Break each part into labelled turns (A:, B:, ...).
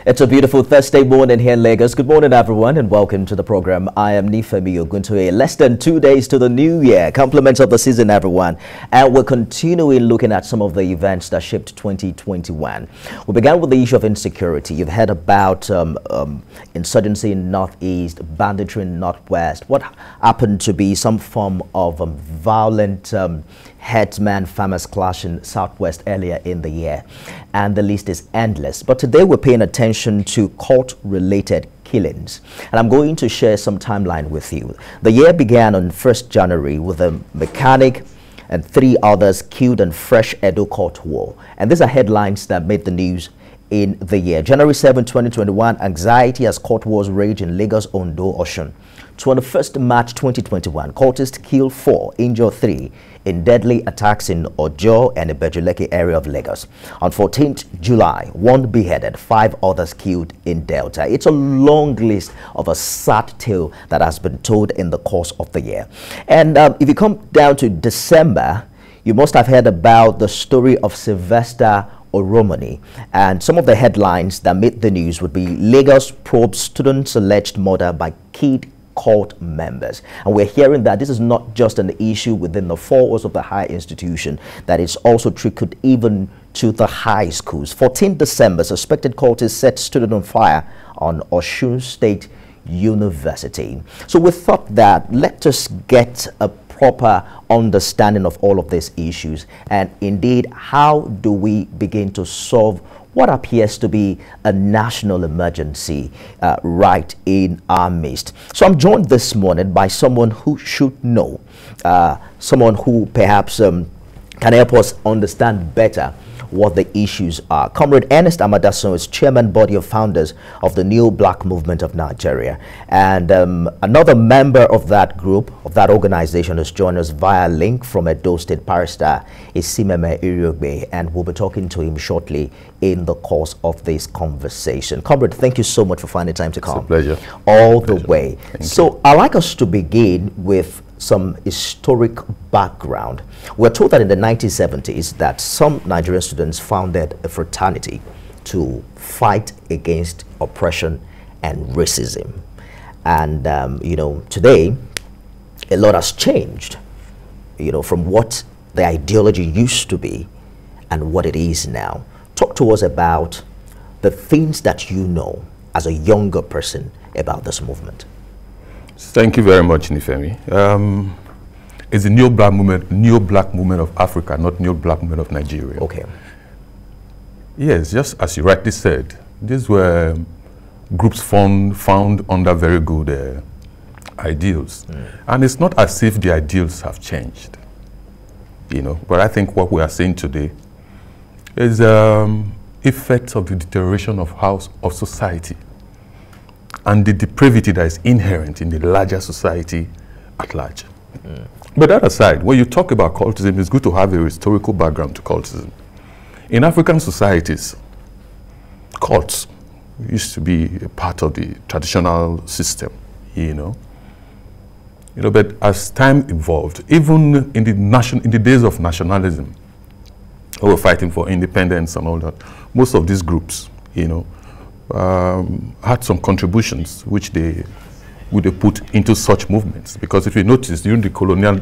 A: It's a beautiful Thursday morning here in Lagos. Good morning, everyone, and welcome to the program. I am Nifemi Oguntoye. Less than 2 days to the new year. Compliments of the season, everyone. And we're continuing looking at some of the events that shaped 2021. We began with the issue of insecurity. You've heard about insurgency in Northeast, banditry in Northwest. What happened to be some form of violent headsman farmers clash in Southwest earlier in the year, and the list is endless. But today we're paying attention to cult-related killings, and I'm going to share some timeline with you. The year began on 1st January with a mechanic and 3 others killed in fresh Edo court war, and these are headlines that made the news in the year. January 7, 2021, anxiety as court wars rage in Lagos, Ondo, Osun. 21st March 2021, cultists kill 4, injure 3 in deadly attacks in Ojo and the Bejuleke area of Lagos. On 14th July, 1 beheaded, 5 others killed in Delta. It's a long list of a sad tale that has been told in the course of the year. And if you come down to December, you must have heard about the story of Sylvester Oromoni, and some of the headlines that made the news would be Lagos probes students' alleged murder by kid cult members. And we're hearing that this is not just an issue within the 4 walls of the higher institution, that it's also trickled even to the high schools. 14th December, suspected cultists set student on fire on Osun State University. So we thought that let us get a proper understanding of all of these issues, and indeed, how do we begin to solve what appears to be a national emergency right in our midst. So I'm joined this morning by someone who should know, someone who perhaps can help us understand better what the issues are. Comrade Ernest Amadasun is chairman body of founders of the New Black Movement of Nigeria. And another member of that group, of that organization, has joined us via link from Edo State Barrister Isimeme Iriogbe, and we'll be talking to him shortly in the course of this conversation. Comrade, thank you so much for finding time to come.
B: It's a pleasure.
A: All the way. So I'd like us to begin with some historic background. We're told that in the 1970s that some Nigerian students founded a fraternity to fight against oppression and racism. And, you know, today, a lot has changed, you know, from what the ideology used to be and what it is now. Talk to us about the things that you know as a younger person about this movement.
B: Thank you very much, Nifemi. It's the New Black Movement of Africa, not New Black Movement of Nigeria.
A: Okay.
B: Yes, just as you rightly said, these were groups found under very good ideals. And it's not as if the ideals have changed, you know, but I think what we are seeing today is effects of the deterioration of society and the depravity that is inherent in the larger society at large. But that aside, when you talk about cultism, it's good to have a historical background to cultism. In African societies, cults used to be a part of the traditional system, you know. But as time evolved, even in the days of nationalism, we were fighting for independence and all that, most of these groups, you know, had some contributions which they would put into such movements. Because if you notice, during the colonial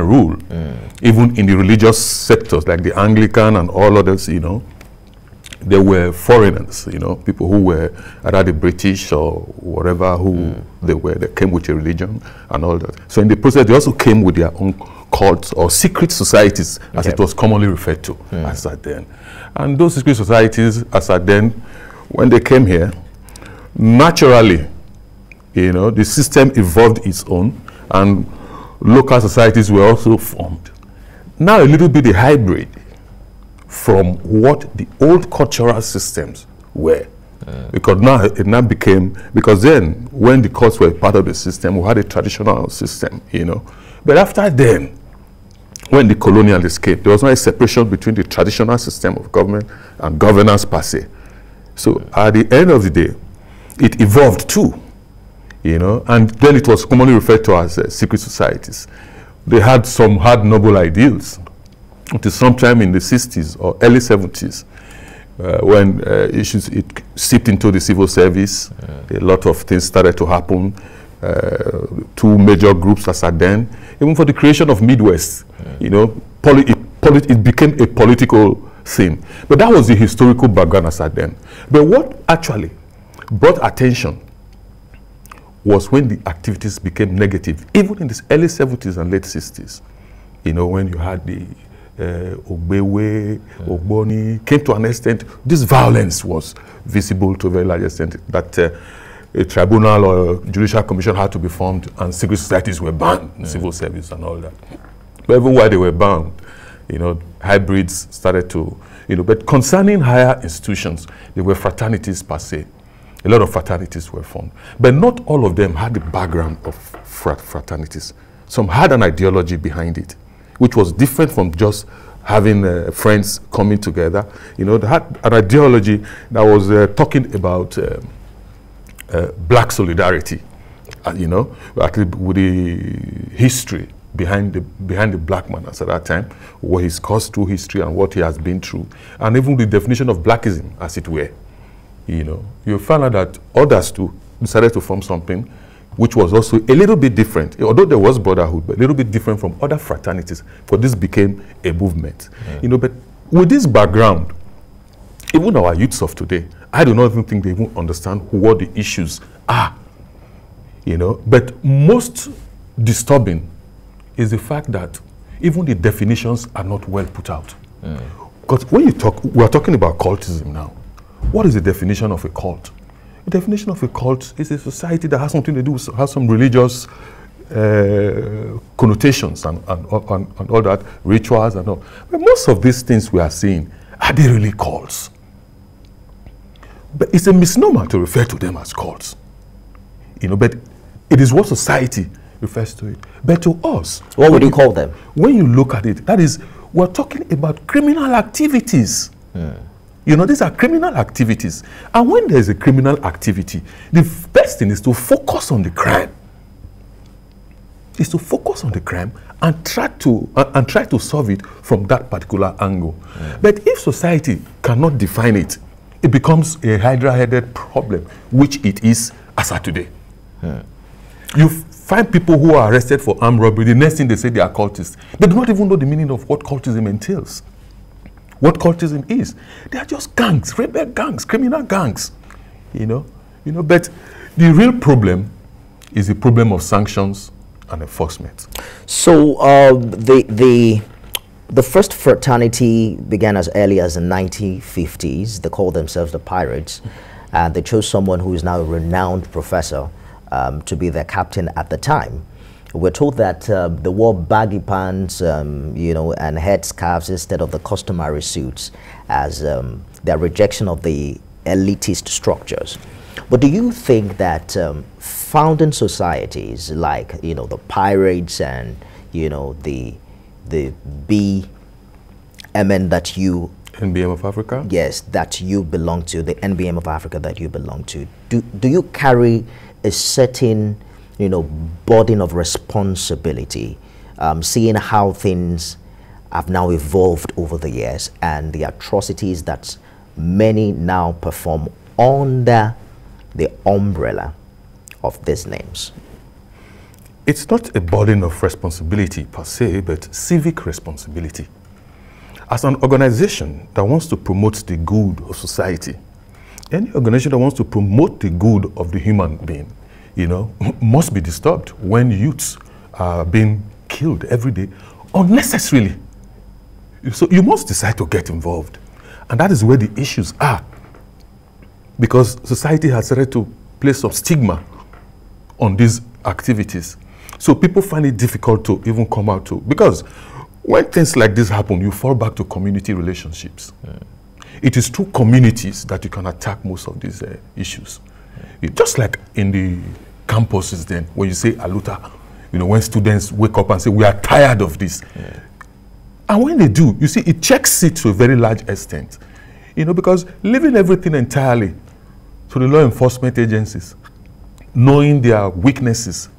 B: rule, even in the religious sectors like the Anglican and all others, you know, there were foreigners, you know, people who were either the British or whatever who they came with a religion and all that. So in the process, they also came with their own cults or secret societies, as it was commonly referred to as at then. And those secret societies, as at then, when they came here, naturally, you know, the system evolved its own, and local societies were also formed. Now a little bit a hybrid from what the old cultural systems were. Because now it now became, because then when the cults were part of the system, we had a traditional system, you know. But after then, when the colonialists came, there was no separation between the traditional system of government and governance per se. So at the end of the day, it evolved too, you know, and then it was commonly referred to as secret societies. They had noble ideals. Until sometime in the 60s or early 70s, when issues it seeped into the civil service, a lot of things started to happen. Two major groups as at then, even for the creation of Midwest, you know, it became a political thing. But that was the historical background as at then. But what actually brought attention was when the activities became negative, even in the early 70s and late 60s. You know, when you had the Ogbewe, Ogboni, came to an extent, this violence was visible to a very large extent, that a tribunal or judicial commission had to be formed and secret societies were banned in civil service and all that. But even while they were banned, you know, hybrids started to, you know, but concerning higher institutions, there were fraternities per se. A lot of fraternities were formed. But not all of them had the background of fraternities. Some had an ideology behind it, which was different from just having friends coming together. You know, they had an ideology that was talking about black solidarity, you know, with the history behind the black man at that time, what he's caused through history and what he has been through, and even the definition of blackism, as it were. You know, you found out that others too decided to form something which was also a little bit different, although there was brotherhood, but a little bit different from other fraternities, for this became a movement. You know, but with this background, even our youths of today, I do not even think they even understand what the issues are. You know, but most disturbing is the fact that even the definitions are not well put out. Because when you talk, we are talking about cultism now. What is the definition of a cult? The definition of a cult is a society that has something to do with, has some religious connotations and all that, rituals and all. But most of these things we are seeing, are they really cults? But it's a misnomer to refer to them as cults. You know, but it is what society refers to it. But to us,
A: what would you call them? When
B: you look at it, that is, we're talking about criminal activities. You know, these are criminal activities. And when there's a criminal activity, the best thing is to focus on the crime. Is to focus on the crime and try to solve it from that particular angle. But if society cannot define it, it becomes a hydra-headed problem, which it is as of today. You find people who are arrested for armed robbery, the next thing they say they are cultists. They do not even know the meaning of what cultism entails. What cultism is. They are just gangs, rebel gangs, criminal gangs. You know, but the real problem is the problem of sanctions and enforcement.
A: So the first fraternity began as early as the 1950s. They called themselves the Pirates. They chose someone who is now a renowned professor to be their captain at the time. We're told that they wore baggy pants, you know, and headscarves instead of the customary suits, as their rejection of the elitist structures. But do you think that founding societies like, you know, the Pirates and, you know, the BMN that you...
B: NBM of Africa?
A: Yes, that you belong to, the NBM of Africa that you belong to. Do you carry a certain, you know, burden of responsibility, seeing how things have now evolved over the years and the atrocities that many now perform under the umbrella of these names?
B: It's not a burden of responsibility per se, but civic responsibility. As an organization that wants to promote the good of society, any organization that wants to promote the good of the human being, you know, must be disturbed when youths are being killed every day unnecessarily. So you must decide to get involved. And that is where the issues are. Because society has started to place some stigma on these activities. So people find it difficult to even come out to, because when things like this happen, you fall back to community relationships. It is through communities that you can attack most of these issues. Just like in the campuses then, when you say aluta, you know, when students wake up and say, we are tired of this. And when they do, you see, it checks it to a very large extent. You know, because leaving everything entirely to the law enforcement agencies, knowing their weaknesses,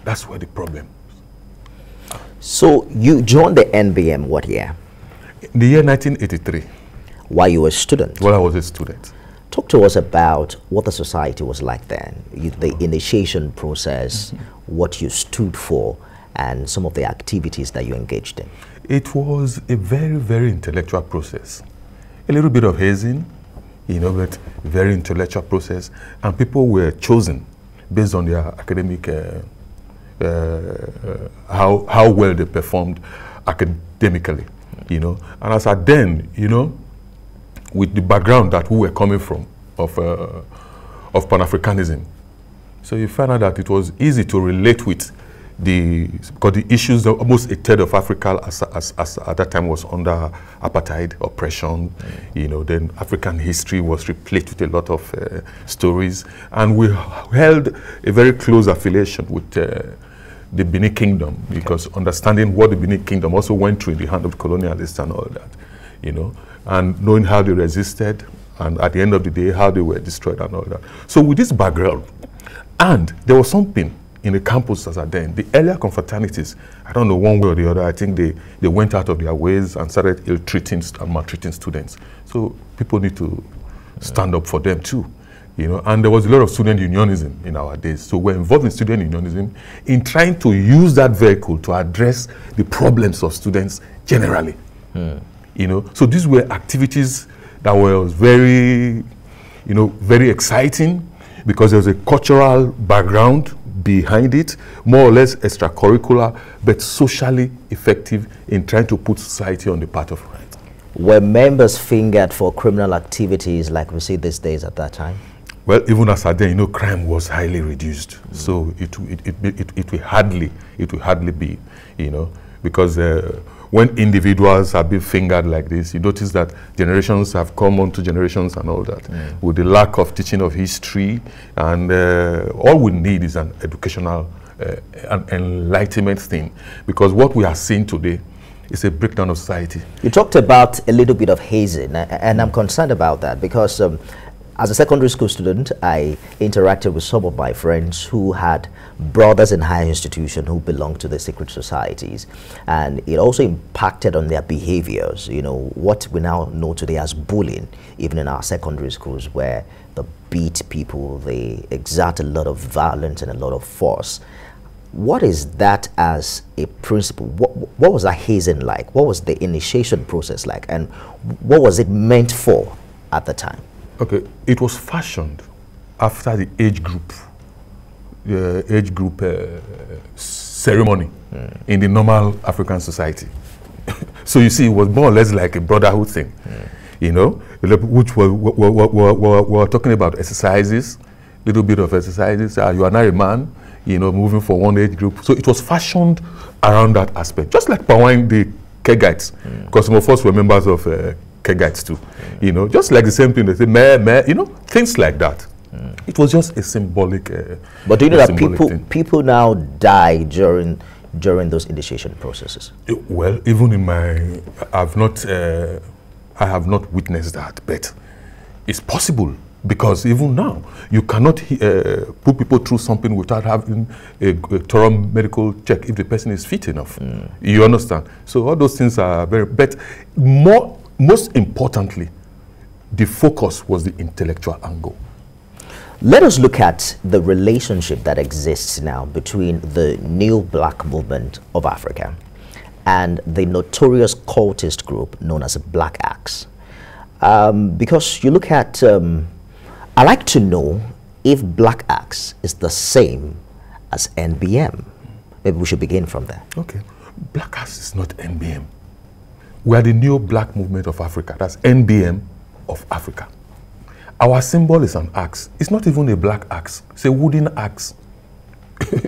B: that's where the problem is.
A: So you joined the NBM what year?
B: In the year 1983.
A: while you were a student.
B: While I was a student.
A: Talk to us about what the society was like then, the initiation process, what you stood for, and some of the activities that you engaged in.
B: It was a very, very intellectual process. A little bit of hazing, you know, but very intellectual process. And people were chosen based on their academic, how well they performed academically, you know. And as at then, you know, with the background that we were coming from of Pan-Africanism, so you find out that it was easy to relate with because the issues, almost a third of Africa as at that time was under apartheid, oppression, you know, then African history was replete with a lot of stories, and we held a very close affiliation with the Benin Kingdom, because understanding what the Benin Kingdom also went through in the hand of the colonialists and all that, you know, and knowing how they resisted, and at the end of the day, how they were destroyed and all that. So with this background, and there was something in the campus as at then, the earlier confraternities, I don't know, one way or the other, I think they went out of their ways and started ill-treating and maltreating students. So people need to stand up for them too, you know. And there was a lot of student unionism in our days. So we're involved in student unionism in trying to use that vehicle to address the problems of students generally, you know. So these were activities that were very, you know, very exciting, because there was a cultural background behind it, more or less extracurricular, but socially effective in trying to put society on the path of right.
A: Were members fingered for criminal activities like we see these days at that time?
B: Well, even as at then, you know, crime was highly reduced. So it will hardly be, you know, because when individuals have been fingered like this, you notice that generations have come on to generations and all that, with the lack of teaching of history, and all we need is an educational, an enlightenment thing, because what we are seeing today is a breakdown of society. You
A: talked about a little bit of hazing, and I'm concerned about that, because as a secondary school student, I interacted with some of my friends who had brothers in higher institutions who belonged to the secret societies, and it also impacted on their behaviors. You know, what we now know today as bullying, even in our secondary schools, where they beat people, they exert a lot of violence and a lot of force. What is that as a principle? What was that hazing like? What was the initiation process like? And what was it meant for at the time?
B: Okay, it was fashioned after the age group ceremony in the normal African society. So you see, it was more or less like a brotherhood thing, you know, which we're talking about exercises, little bit of exercises. You are now a man, you know, moving from one age group. So it was fashioned around that aspect, just like Pawine the Kegites, because some of us were members of Kegites too, you know, just like the same thing. They say, meh, you know, things like that. It was just a symbolic.
A: But do you know that people now die during those initiation processes?
B: Well, even in my, I have not witnessed that, but it's possible, because even now you cannot put people through something without having a thorough medical check if the person is fit enough. You understand? So all those things are very. But most importantly, the focus was the intellectual angle.
A: Let us look at the relationship that exists now between the new black movement of Africa and the notorious cultist group known as Black Axe. Because you look at, I like to know if Black Axe is the same as NBM. Maybe we should begin from there.
B: Okay. Black Axe is not NBM. We are the new black movement of Africa. That's NBM of Africa. Our symbol is an axe. It's not even a black axe. It's a wooden axe.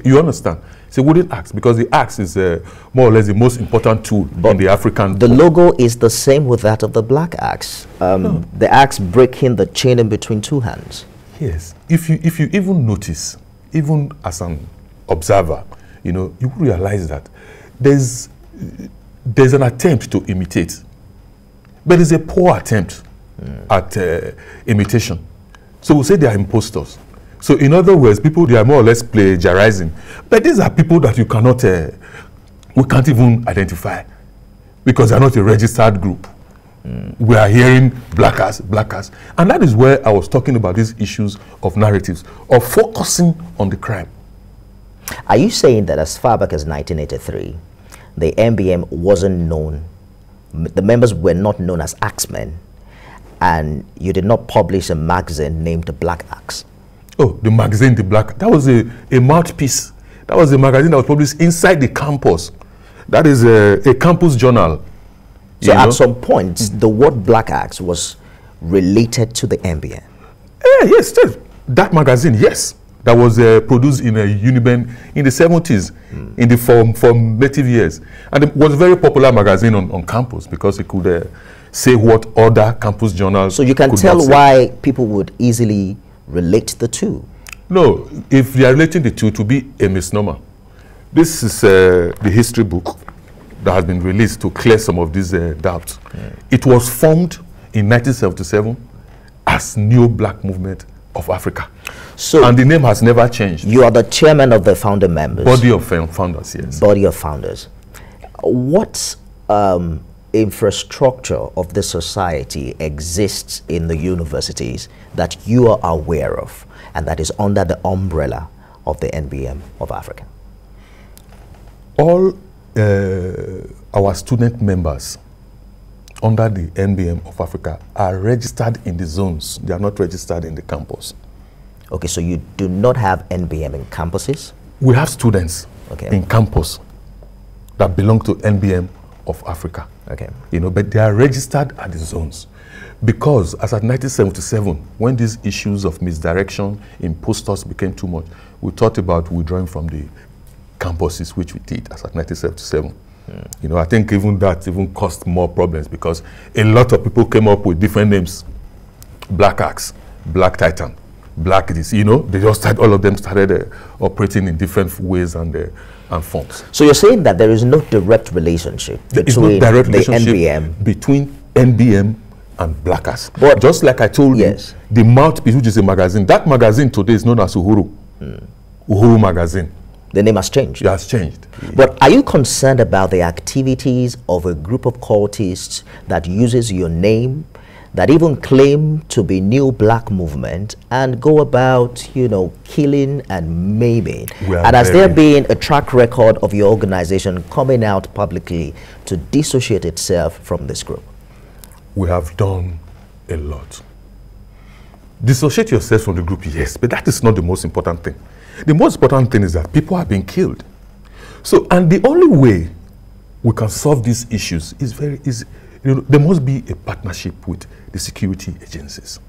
B: You understand? It's a wooden axe, because the axe is more or less the most important tool in the African.
A: The logo is the same with that of the black axe. No. The axe breaking the chain in between two hands.
B: Yes. If you even notice, even as an observer, you know, you realize that there's an attempt to imitate, but it's a poor attempt at imitation. So we'll say they are imposters. So in other words, people, they are more or less plagiarizing. But these are people that you cannot, we can't even identify, because they are not a registered group. We are hearing blackers. And that is where I was talking about these issues of narratives, of focusing on the crime.
A: Are you saying that as far back as 1983, the NBM wasn't known, the members were not known as Axemen, and you did not publish a magazine named the Black Axe?
B: Oh, the magazine, the Black, that was a mouthpiece. That was a magazine that was published inside the campus. That is a campus journal.
A: So at some point, the word Black Axe was related to the NBM?
B: Yes, that magazine, yes. That was produced in Uniben in the 70s, in the formative years. And it was a very popular magazine on campus because it could say what other campus journals.
A: So you can tell why people would easily relate the two?
B: No, if they are relating the two, to be a misnomer. This is the history book that has been released to clear some of these doubts. It was formed in 1977 as New Black Movement of Africa. So, and the name has never changed.
A: You are the chairman of the founder members.
B: Body of founders, yes.
A: Body of founders. What infrastructure of the society exists in the universities that you are aware of and that is under the umbrella of the NBM of Africa?
B: All our student members under the NBM of Africa are registered in the zones. They are not registered in the campus.
A: Okay, so you do not have NBM in campuses?
B: We have students in campus that belong to NBM of Africa.
A: Okay.
B: You know, but they are registered at the zones. Because as at 1977, when these issues of misdirection in posters became too much, we thought about withdrawing from the campuses, which we did as at 1977. You know, I think even that even caused more problems because a lot of people came up with different names. Black Axe, Black Titan, Black this, you know, they just started, all of them started operating in different ways and forms.
A: So you're saying that there is no direct relationship between the NBM?
B: Between NBM and Black Axe. But just like I told you, the Mouthpiece, which is a magazine, that magazine today is known as Uhuru. Uhuru magazine.
A: The name has changed.
B: It has changed.
A: But are you concerned about the activities of a group of cultists that uses your name, that even claim to be New Black Movement and go about, you know, killing and maiming? And has there been a track record of your organization coming out publicly to dissociate itself from this group?
B: We have done a lot. Dissociate yourself from the group, yes, but that is not the most important thing. The most important thing is that people are being killed. So, and the only way we can solve these issues is very easy. You know, there must be a partnership with the security agencies.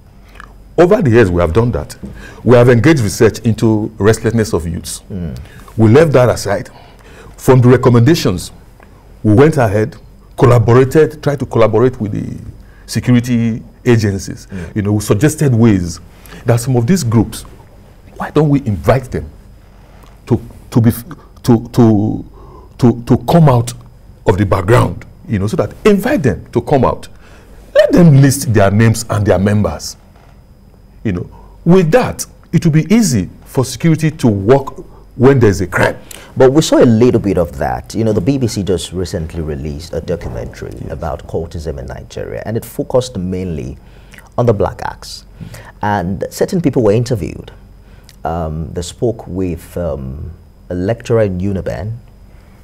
B: Over the years, we have done that. We have engaged research into restlessness of youths. We left that aside. From the recommendations, we went ahead, collaborated, tried to collaborate with the security agencies. You know, we suggested ways that some of these groups, why don't we invite them to come out of the background, you know, so that invite them to come out. Let them list their names and their members. You know, with that, it will be easy for security to work when there's a crime.
A: But we saw a little bit of that. You know, the BBC just recently released a documentary about cultism in Nigeria, and it focused mainly on the Black Axe. And certain people were interviewed. They spoke with a lecturer in Uniben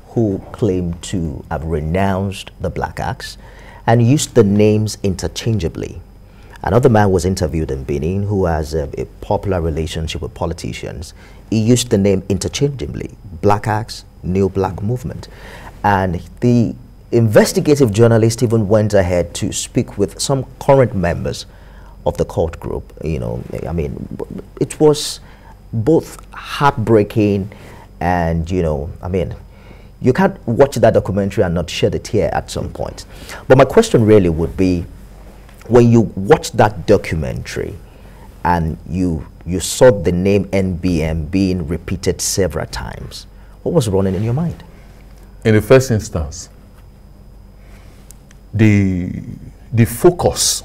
A: who claimed to have renounced the Black Axe and used the names interchangeably. Another man was interviewed in Benin who has a popular relationship with politicians. He used the name interchangeably, Black Axe, New Black Movement. And the investigative journalist even went ahead to speak with some current members of the cult group. You know, I mean, it was both heartbreaking and, you know, I mean, you can't watch that documentary and not shed a tear at some point. But my question really would be, when you watched that documentary and you saw the name NBM being repeated several times, what was running in your mind?
B: In the first instance, the focus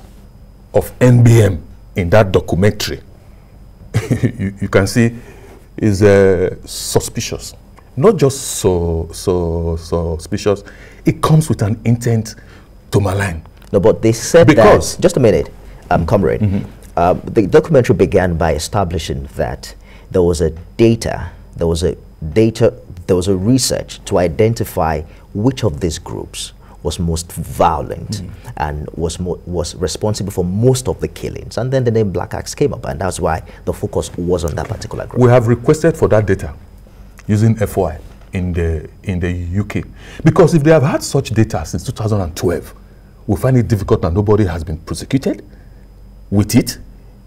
B: of NBM in that documentary, you can see, is suspicious. Not just so suspicious, it comes with an intent to malign.
A: No, but they said
B: Because
A: that, just a minute, comrade, the documentary began by establishing that there was a research to identify which of these groups was most violent and was responsible for most of the killings. And then the name Black Axe came up, and that's why the focus was on that particular group.
B: We have requested for that data using FOI in the UK. Because if they have had such data since 2012, we find it difficult that nobody has been prosecuted with it.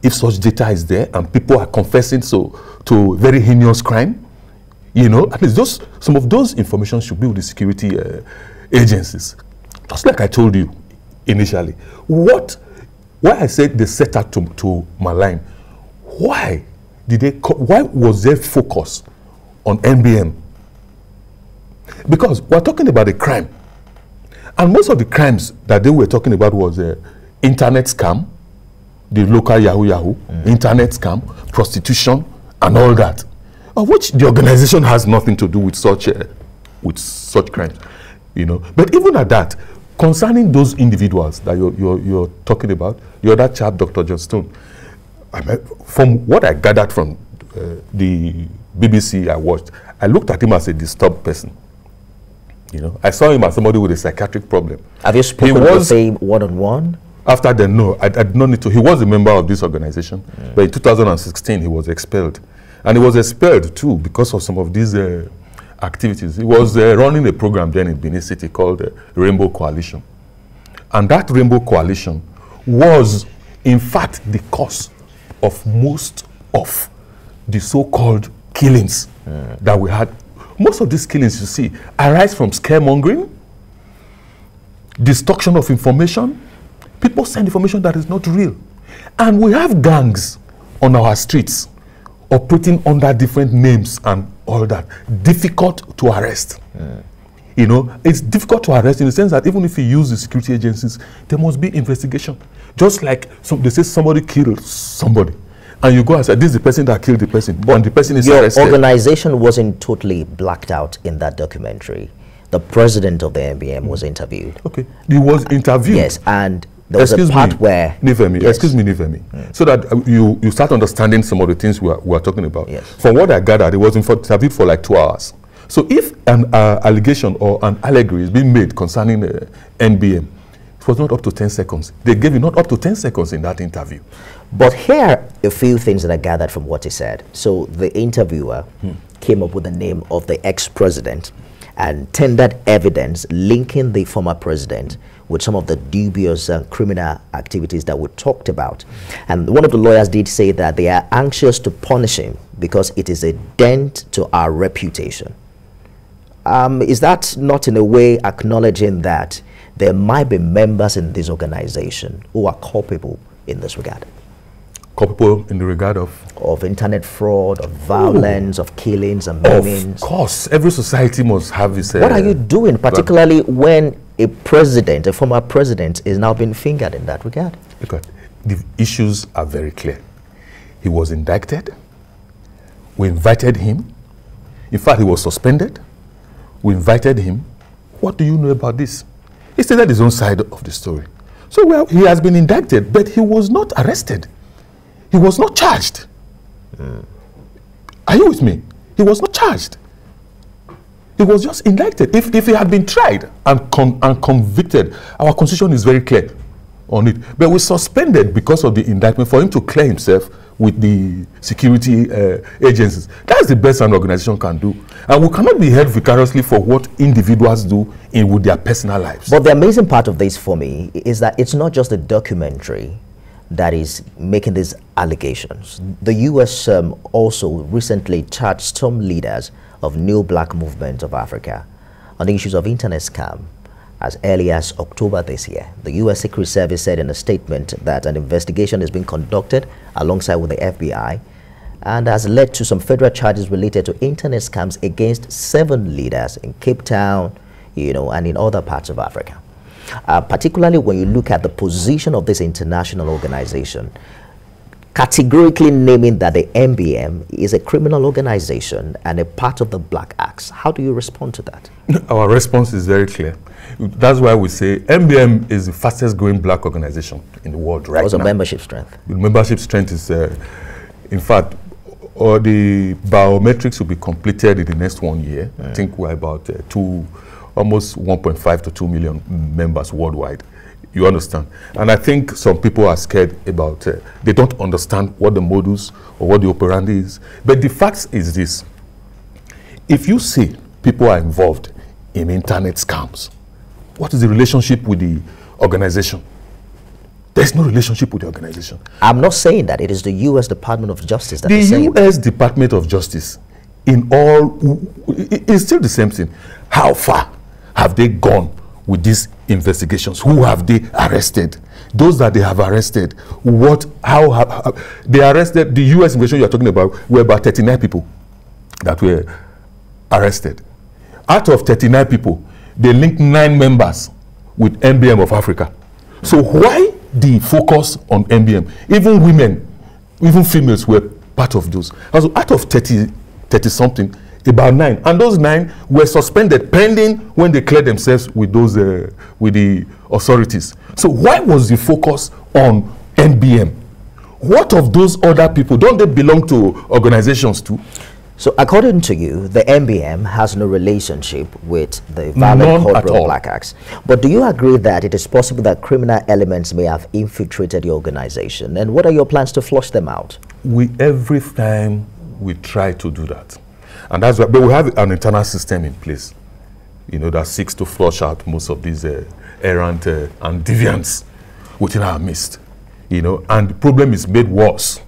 B: If such data is there and people are confessing to very heinous crime, you know, at least some of those information should be with the security agencies. Just like I told you initially, why I said they set out to malign, why was there focus on NBM? Because we're talking about a crime, and most of the crimes that they were talking about was internet scam, the local Yahoo, internet scam, prostitution, and all that, of which the organization has nothing to do with such crimes, you know. But even at that, concerning those individuals that you're talking about, the other chap, Dr. John Stone, from what I gathered from the BBC I watched, I looked at him as a disturbed person. You know, I saw him as somebody with a psychiatric problem.
A: Have you spoken with him one-on-one?
B: After then, no, I did not need to. He was a member of this organization, but in 2016 he was expelled, and he was expelled too because of some of these activities. He was running a program then in Benin City called Rainbow Coalition, and that Rainbow Coalition was, in fact, the cause of most of the so-called killings that we had. Most of these killings, you see, arise from scaremongering, destruction of information. People send information that is not real. And we have gangs on our streets operating under different names and all that. Difficult to arrest. You know, it's difficult to arrest in the sense that even if you use the security agencies, there must be investigation. Just like they say somebody killed somebody, and you go and say, this is the person that killed the person, and the person is arrested.
A: Your organization wasn't totally blacked out in that documentary. The president of the NBM was interviewed.
B: Okay, he was interviewed.
A: Yes, and there was a part where...
B: Nifemi, excuse me, Nifemi. So that you start understanding some of the things we are talking about.
A: Yes.
B: From what I gathered, it was interviewed for like 2 hours. So if an allegation or an allegory is being made concerning NBM, it was not up to 10 seconds. They gave you not up to 10 seconds in that interview.
A: But here are a few things that I gathered from what he said. So the interviewer came up with the name of the ex-president and tendered evidence linking the former president with some of the dubious criminal activities that we talked about. And one of the lawyers did say that they are anxious to punish him because it is a dent to our reputation. Is that not in a way acknowledging that there might be members in this organization who are culpable in this regard?
B: Culpable in the regard of
A: internet fraud, of violence, of killings and maimings.
B: Of course, every society must have its...
A: What are you doing, particularly when a president, a former president, is now being fingered in that regard?
B: Because the issues are very clear. He was indicted. We invited him. In fact, he was suspended. We invited him. What do you know about this? He stated his own side of the story. So, well, he has been indicted, but he was not arrested. He was not charged. Are you with me? He was not charged. He was just indicted. If he had been tried and convicted, our constitution is very clear on it. But we suspended because of the indictment for him to clear himself with the security agencies. That's the best an organization can do. And we cannot be held vicariously for what individuals do with their personal lives.
A: But the amazing part of this for me is that it's not just a documentary that is making these allegations. The U.S. also recently charged some leaders of New Black Movement of Africa on the issues of internet scam as early as October this year. The U.S. Secret Service said in a statement that an investigation is being conducted alongside with the FBI and has led to some federal charges related to internet scams against 7 leaders in Cape Town, you know, and in other parts of Africa. Particularly when you look at the position of this international organization, categorically naming that the MBM is a criminal organization and a part of the Black Acts. How do you respond to that?
B: Our response is very clear. That's why we say MBM is the fastest growing black organization in the world right now.
A: What's the membership strength?
B: The membership strength is, in fact, all the biometrics will be completed in the next 1 year. I think we're about almost 1.5 to 2 million members worldwide. You understand? And I think some people are scared about, they don't understand what the modus or what the operandi is. But the fact is this: if you see people are involved in internet scams, what is the relationship with the organization? There's no relationship with the organization.
A: I'm not saying that. It is the U.S. Department of Justice that
B: the
A: is saying
B: U.S. Department of Justice, in all, it's still the same thing. How far have they gone with these investigations? Who have they arrested? Those that they have arrested, how have they arrested? The U.S. investigation you're talking about were about 39 people that were arrested. Out of 39 people, they linked 9 members with MBM of Africa. So why the focus on MBM? Even women, even females were part of those. Also, out of 30 something, about 9, and those 9 were suspended pending when they cleared themselves with those with the authorities. So why was the focus on MBM? What of those other people? Don't they belong to organizations too?
A: So according to you, the MBM has no relationship with the violent corporal Black Acts. But do you agree that it is possible that criminal elements may have infiltrated the organization? And what are your plans to flush them out?
B: Every time we try to do that. And that's why, but we have an internal system in place, that seeks to flush out most of these errant and deviants within our midst, and the problem is made worse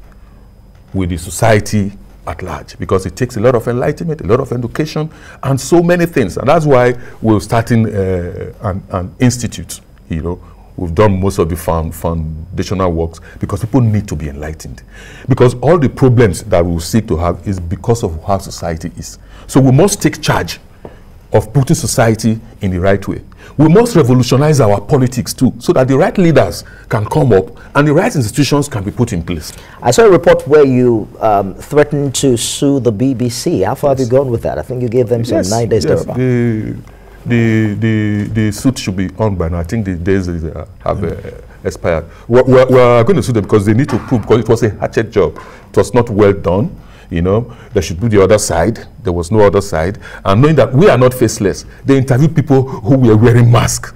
B: with the society at large, because it takes a lot of enlightenment, a lot of education, and so many things. And that's why we're starting an institute. We've done most of the foundational works because people need to be enlightened. Because all the problems that we seek to have is because of how society is. So we must take charge of putting society in the right way. We must revolutionize our politics too, so that the right leaders can come up and the right institutions can be put in place.
A: I saw a report where you threatened to sue the BBC. How far have you gone with that? I think you gave them some 9 days thereabout.
B: The suit should be on by now. I think the days have expired. We're going to sue them because they need to prove, because it was a hatchet job. It was not well done. There should be the other side. There was no other side. And knowing that we are not faceless, they interviewed people who were wearing masks.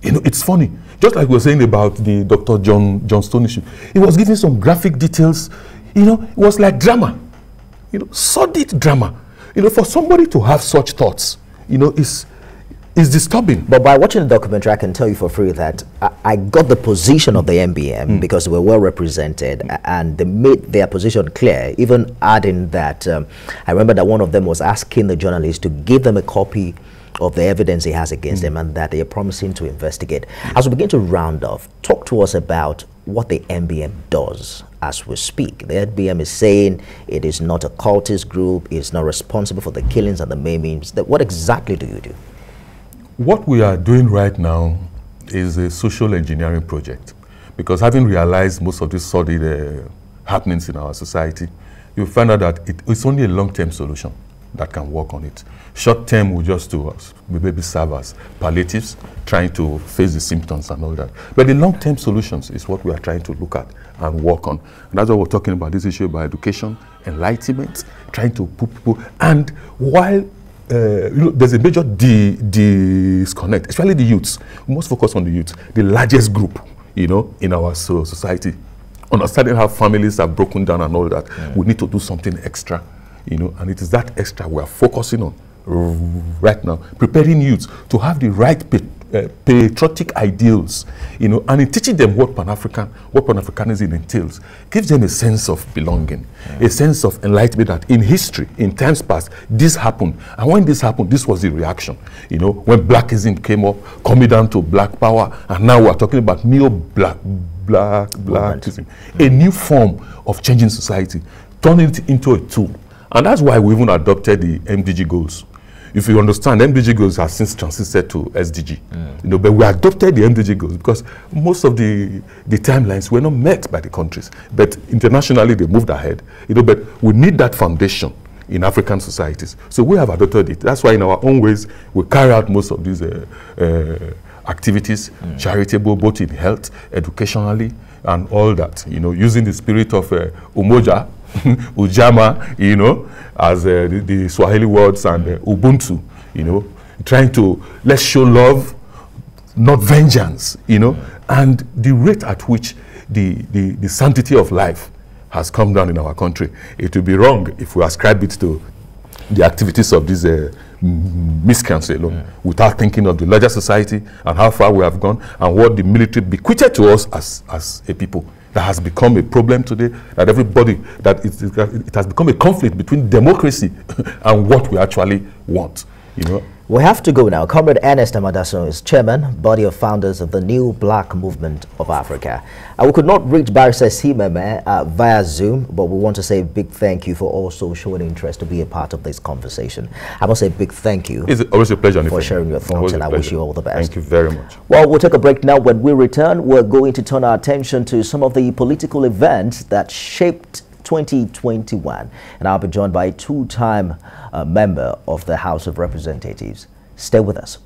B: It's funny. Just like we were saying about the Dr. John Stone issue. He was giving some graphic details. It was like drama. Sordid drama. For somebody to have such thoughts, is disturbing.
A: But by watching the documentary, I can tell you for free that I got the position of the MBM because they were well represented and they made their position clear, even adding that I remember that one of them was asking the journalist to give them a copy of the evidence he has against them, and that they are promising to investigate. As we begin to round off, talk to us about what the MBM does as we speak. The MBM is saying it is not a cultist group, it's not responsible for the killings and the maimings. What exactly do you do?
B: What we are doing right now is a social engineering project, because having realized most of these sordid happenings in our society, you find out that it's only a long-term solution that can work on it. Short-term will just do us, maybe serve as palliatives, trying to face the symptoms and all that. But the long-term solutions is what we are trying to look at and work on. And that's why we're talking about this issue about education, enlightenment, trying to put people, and while there's a major disconnect, especially the youths. We must focus on the youth, the largest group, in our society. Understanding how families are broken down and all that, we need to do something extra, and it is that extra we are focusing on right now, preparing youths to have the right patriotic ideals, and in teaching them what Pan-Africanism entails, gives them a sense of belonging, a sense of enlightenment that in history, in times past, this happened. And when this happened, this was the reaction. When blackism came up, coming down to black power, and now we're talking about blackism, a new form of changing society, turning it into a tool. And that's why we even adopted the MDG goals. if you understand, MDG goals has since transited to SDG. You know, but we adopted the MDG goals because most of the timelines were not met by the countries. But internationally, they moved ahead. You know, but we need that foundation in African societies. So we have adopted it. That's why in our own ways, we carry out most of these activities, charitable, both in health, educationally, and all that, you know, using the spirit of Umoja, Ujama, you know, as the Swahili words, and Ubuntu, you know, trying to, let's show love, not vengeance, you know, and the rate at which the sanctity of life has come down in our country. It would be wrong if we ascribe it to the activities of these miscreants alone, without thinking of the larger society and how far we have gone and what the military bequeathed to us as a people. That has become a problem today, that everybody, that it has become a conflict between democracy and what we actually want, you know.
A: We have to go now. Comrade Ernest Amadasun is chairman, body of founders of the New Black Movement of Africa. We could not reach Barrister Simeme via Zoom, but we want to say a big thank you for also showing interest to be a part of this conversation. I must say a big thank you.
B: It's always a pleasure
A: for sharing your thoughts, and I wish you all the best.
B: Thank you very much.
A: Well, we'll take a break now. When we return, we're going to turn our attention to some of the political events that shaped 2021, and I'll be joined by a two-time member of the House of Representatives. Stay with us.